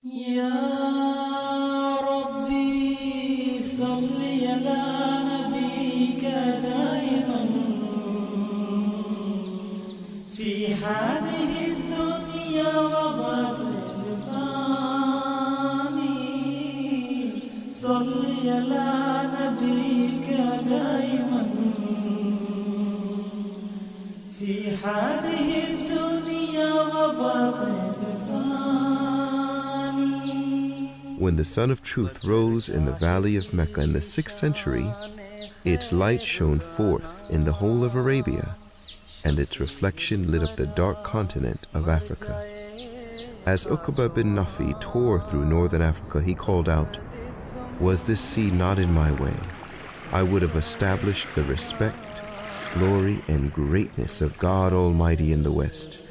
يا ربي صل على نبيك دائما في هذه الدنيا وبعد الفاني صل على نبيك دائما في هذه الدنيا وبعد الفاني. When the Sun of Truth rose in the valley of Mecca in the 6th century, its light shone forth in the whole of Arabia, and its reflection lit up the dark continent of Africa. As Uqba bin Nafi tore through northern Africa, he called out, "Was this sea not in my way? I would have established the respect, glory, and greatness of God Almighty in the West."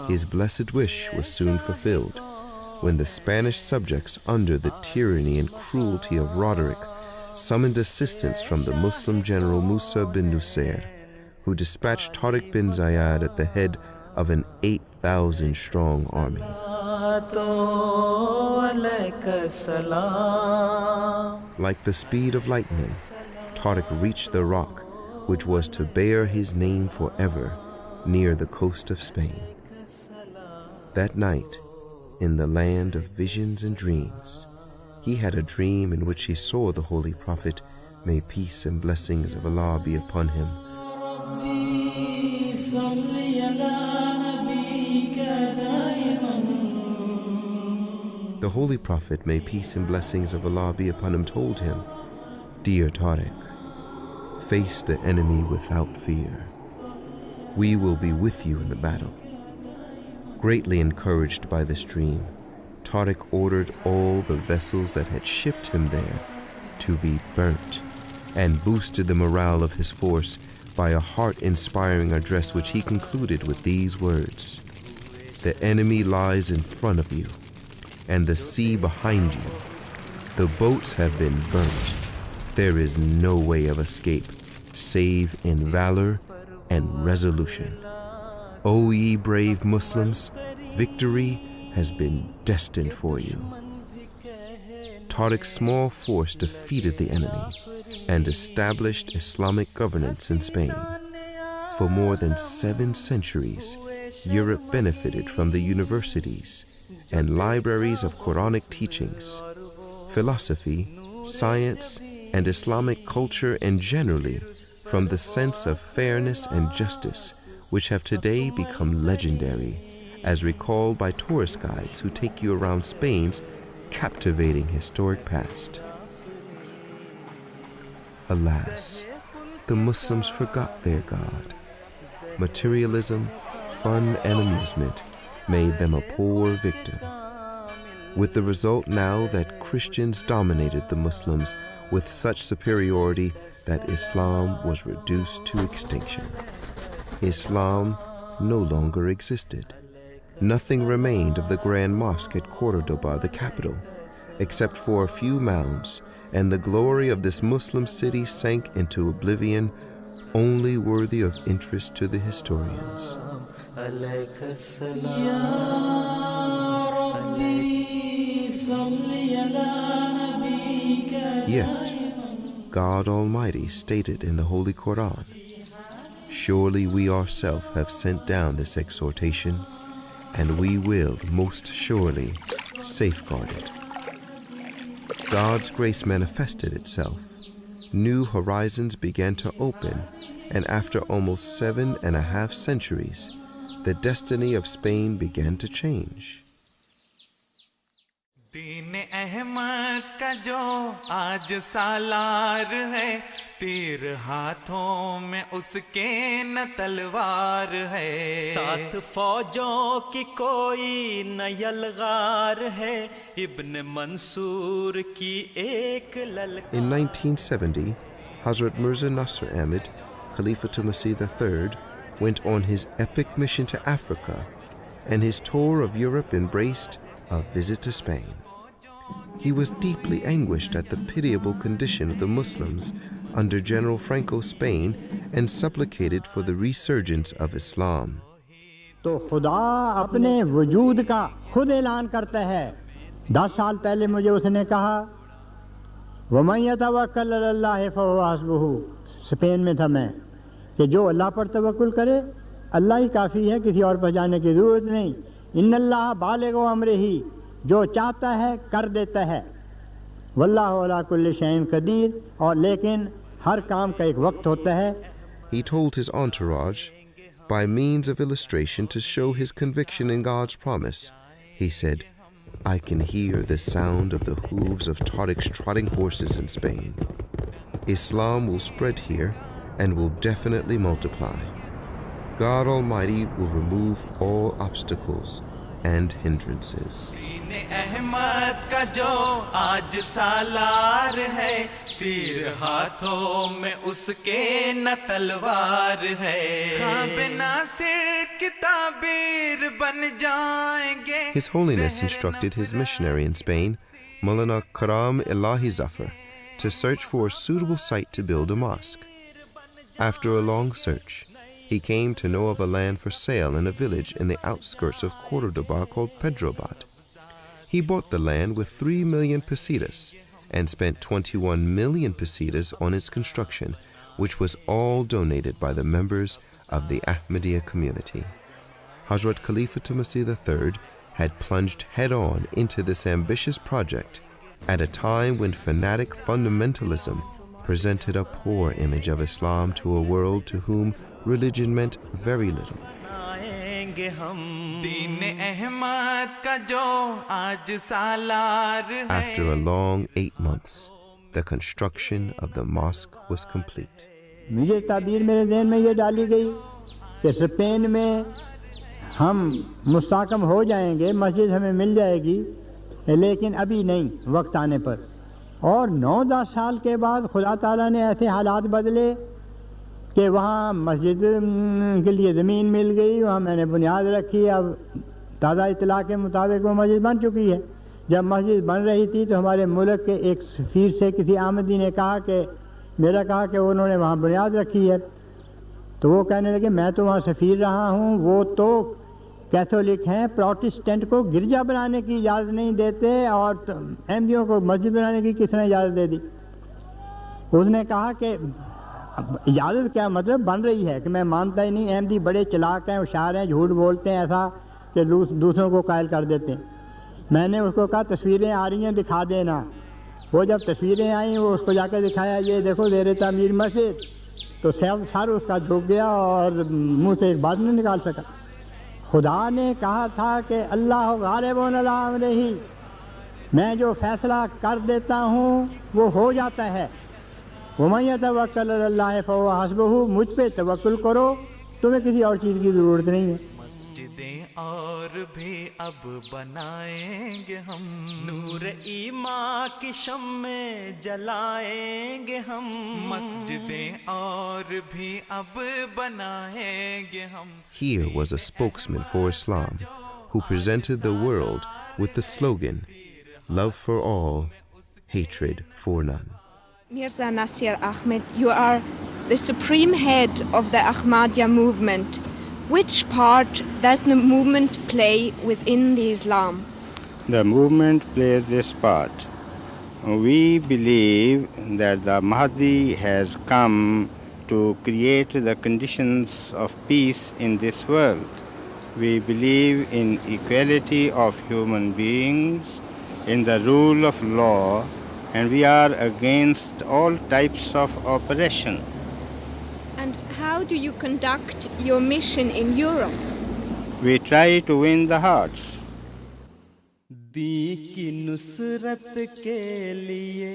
His blessed wish was soon fulfilled when the Spanish subjects, under the tyranny and cruelty of Roderick, summoned assistance from the Muslim general Musa bin Nusayr, who dispatched Tariq bin Zayed at the head of an 8,000-strong army. Like the speed of lightning, Tariq reached the rock which was to bear his name forever near the coast of Spain. That night, in the land of visions and dreams, he had a dream in which he saw the Holy Prophet, may peace and blessings of Allah be upon him. The Holy Prophet, may peace and blessings of Allah be upon him, told him, "Dear Tariq, face the enemy without fear. We will be with you in the battle." Greatly encouraged by this dream, Tariq ordered all the vessels that had shipped him there to be burnt, and boosted the morale of his force by a heart-inspiring address which he concluded with these words: "The enemy lies in front of you, and the sea behind you. The boats have been burnt. There is no way of escape, save in valor and resolution. O ye brave Muslims, victory has been destined for you." Tariq's small force defeated the enemy and established Islamic governance in Spain. For more than 7 centuries, Europe benefited from the universities and libraries of Quranic teachings, philosophy, science, and Islamic culture, and generally from the sense of fairness and justice, which have today become legendary, as recalled by tourist guides who take you around Spain's captivating historic past. Alas, the Muslims forgot their God. Materialism, fun, and amusement made them a poor victim, with the result now that Christians dominated the Muslims with such superiority that Islam was reduced to extinction. Islam no longer existed. Nothing remained of the Grand Mosque at Cordoba, the capital, except for a few mounds, and the glory of this Muslim city sank into oblivion, only worthy of interest to the historians. Yet, God Almighty stated in the Holy Quran, "Surely we ourselves have sent down this exhortation, and we will most surely safeguard it." God's grace manifested itself. New horizons began to open, and after almost 7.5 centuries, the destiny of Spain began to change. दीन अहमद का जो आज सालार है, तीर हाथों में उसके न तलवार है, 7 फौजों की कोई न यलगार है, इब्न मंसूर की एक ललकार. In 1970, Hazrat Mirza Nasr Ahmed, Khalifatul Masih III, went on his epic mission to Africa, and his tour of Europe embraced a visit to Spain. He was deeply anguished at the pitiable condition of the Muslims under General Franco's Spain and supplicated for the resurgence of Islam. तो खुदा अपने वजूद का खुद ऐलान करता है। 10 साल पहले मुझे उसने कहा वमन यतवक्कल अलल्लाह फहुव हस्बुहु, स्पेन में था मैं, कि जो अल्लाह पर तवक्कुल करे अल्लाह ही काफ़ी है, किसी और पर जाने की ज़रूरत नहीं। इन्नल्लाह बालिगु अम्रिही, जो चाहता है कर देता है। वल्लाहु अला कुल्लि शैइन कदीर, और लेकिन हर काम का एक वक्त होता है। He told his entourage, by means of illustration to show his conviction in God's promise, he said, I can hear the sound of the hooves of Tariq's trotting horses in Spain. Islam will spread here and will definitely multiply. God Almighty will remove all obstacles and hindrances. दीन अहमद का जो आज सालार है, तीर हाथों में उसके न तलवार है। ख्वाब नासिर की ताबीर बन जाएंगे। His Holiness instructed his missionary in Spain, Maulana Karam Elahi Zafar, to search for a suitable site to build a mosque. After a long search, he came to know of a land for sale in a village in the outskirts of Cordoba called Pedrobad. He bought the land with 3 million pesetas and spent 21 million pesetas on its construction, which was all donated by the members of the Ahmadiyya community. Hazrat Khalifatul Masih III had plunged head-on into this ambitious project at a time when fanatic fundamentalism presented a poor image of Islam to a world to whom religion meant very little. After a long 8 months, the construction of the mosque was complete. मुझे ताबीर मेरे ज़हन में ये डाली गई कि Spain में हम मुस्तहकम हो जाएंगे, मस्जिद हमें मिल जाएगी, लेकिन अभी नहीं, वक्त आने पर। और 9-10 साल के बाद खुदा ताला ने ऐसे हालात बदले कि वहाँ मस्जिद के लिए ज़मीन मिल गई, वहाँ मैंने बुनियाद रखी। अब ताज़ा इत्तला के मुताबिक वो मस्जिद बन चुकी है। जब मस्जिद बन रही थी तो हमारे मुल्क के एक सफ़ीर से किसी आमदी ने कहा कि उन्होंने वहाँ बुनियाद रखी है। तो वो कहने लगे मैं तो वहाँ सफ़ीर रहा हूँ, वो तो कैथोलिक हैं, प्रोटेस्टेंट को गिरजा बनाने की इजाज़त नहीं देते और अहमदियों को मस्जिद बनाने की किसने इजाज़त दे दी। उसने कहा कि इजाज़त क्या, मतलब बन रही है, कि मैं मानता ही नहीं। अहमदी बड़े चालाक हैं, होशियार हैं, झूठ बोलते हैं ऐसा कि दूसरों को कायल कर देते हैं। मैंने उसको कहा तस्वीरें आ रही हैं, दिखा देना। वो जब तस्वीरें आई वो उसको जाकर दिखाया, ये देखो ज़ेर तामीर मस्जिद, तो सर उसका झुक गया और मुंह से एक बात नहीं निकाल सका। खुदा ने कहा था कि अल्लाह गालिबुन अला अम्रिही, मैं जो फैसला कर देता हूँ वो हो जाता है। वमन यतवक्कल अलल्लाह फहुव हस्बुहु, मुझ पे तवक्कुल करो, तुम्हें किसी और चीज़ की ज़रूरत नहीं है। मस्जिदें और भी अब बनाएंगे हम, नूर ईमान की शम्में जलाएंगे हम। मस्जिदें और भी अब बनाएंगे हम। Here was a spokesman for Islam who presented the world with the slogan, love for all, hatred for none. Mirza Nasir Ahmed, you are the supreme head of the Ahmadiyya movement. Which part does the movement play within the Islam? The movement plays this part. We believe that the Mahdi has come to create the conditions of peace in this world. We believe in equality of human beings, in the rule of law, and we are against all types of oppression. And how do you conduct your mission in Europe? We try to win the hearts. दी की नुसरत के लिए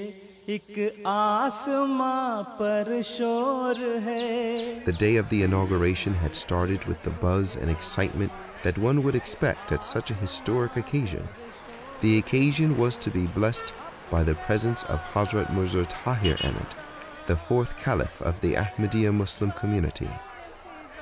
एक आसमां पर शोर है। The day of the inauguration had started with the buzz and excitement that one would expect at such a historic occasion. The occasion was to be blessed by the presence of Hazrat Mirza Tahir Ahmed, the 4th Caliph of the Ahmadiyya Muslim community.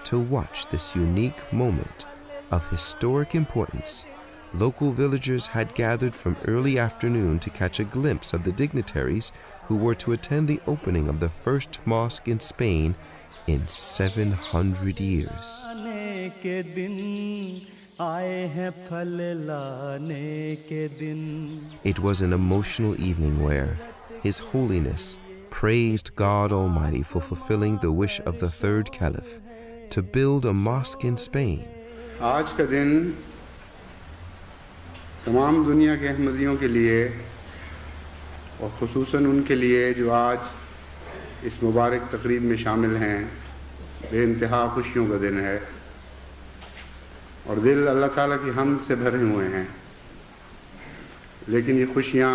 To watch this unique moment of historic importance, local villagers had gathered from early afternoon to catch a glimpse of the dignitaries who were to attend the opening of the first mosque in Spain in 700 years. के दिन, आए हैं फल लाने के दिन. It was an emotional evening where His Holiness praised God Almighty for fulfilling the wish of the third caliph to build a mosque in Spain. आज का दिन तमाम दुनिया के अहमदियों के लिए और ख़ुसूसन उनके लिए जो आज इस मुबारक तकरीब में शामिल हैं, बेइंतहा खुशियों का दिन है और दिल अल्लाह ताला की हम्द से भरे हुए हैं. लेकिन ये खुशियाँ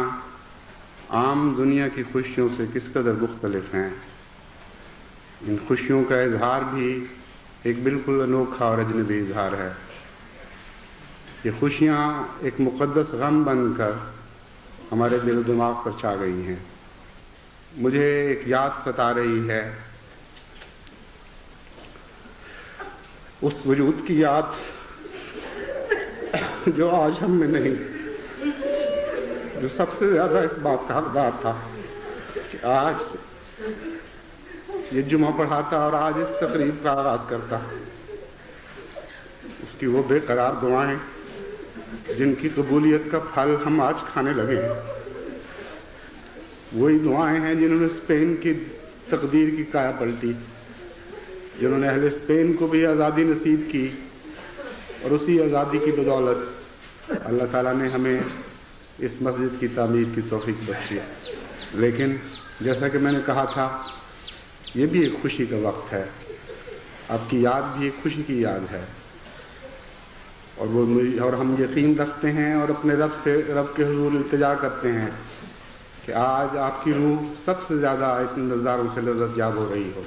आम दुनिया की खुशियों से किस कदर मुख्तलिफ हैं. इन खुशियों का इजहार भी एक बिल्कुल अनोखा और अजनबी इजहार है. ये खुशियाँ एक मुक़द्दस गम बनकर हमारे दिल दिमाग पर छा गई हैं. मुझे एक याद सता रही है, उस वजूद की याद जो आज हम में नहीं, जो सबसे ज़्यादा इस बात का हकदार था कि आज ये जुमा पढ़ाता और आज इस तकरीब का आगाज़ करता. उसकी वो बेकरार दुआएं जिनकी कबूलियत का फल हम आज खाने लगे हैं, वही दुआएं हैं जिन्होंने स्पेन की तकदीर की काया पलटी, जिन्होंने अहले स्पेन को भी आज़ादी नसीब की और उसी आज़ादी की बदौलत अल्लाह ताला ने हमें इस मस्जिद की तामीर की तौफीक बख्शी. लेकिन जैसा कि मैंने कहा था, ये भी एक खुशी का वक्त है. आपकी याद भी एक खुशी की याद है और हम यकीन रखते हैं और अपने रब के हुजूर इल्तिजा करते हैं कि आज आपकी रूह सबसे ज़्यादा इस नज़ारों से लज़्ज़त याब हो रही हो.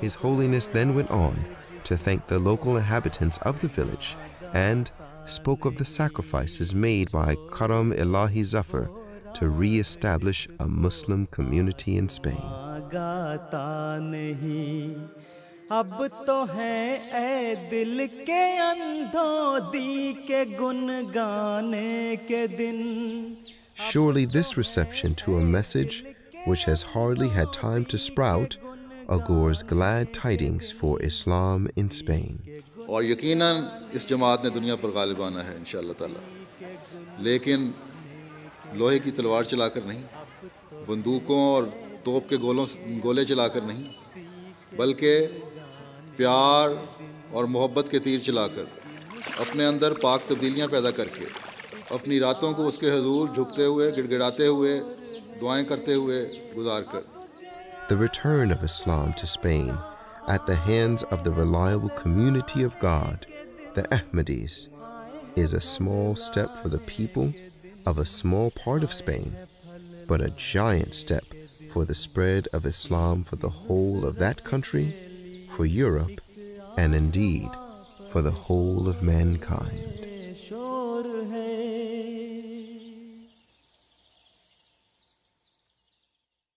His Holiness then went on to thank the local inhabitants of the village and spoke of the sacrifices made by Karam Ilahi Zafar to re-establish a Muslim community in Spain. गाता नहीं अब तो है ए दिल के अंधों दी के गुन गाने के दिन. Surely this reception to a message which has hardly had time to sprout augurs glad tidings for Islam in Spain. और यकीनन इस जमात ने दुनिया पर गालिब आना है इंशाअल्लाह ताला, लेकिन लोहे की तलवार चलाकर नहीं, बंदूकों और तोप के गोले चलाकर नहीं, बल्कि प्यार और मोहब्बत के तीर चलाकर, अपने अंदर पाक तब्दीलियाँ पैदा करके, अपनी रातों को उसके हुजूर झुकते हुए, गिड़गिड़ाते हुए, दुआएं करते हुए गुजार कर. The return of Islam to Spain at the hands of the reliable community of God, the Ahmadis, is a small step for the people of a small part of Spain, but a giant step for the spread of Islam for the whole of that country, for Europe, and indeed for the whole of mankind.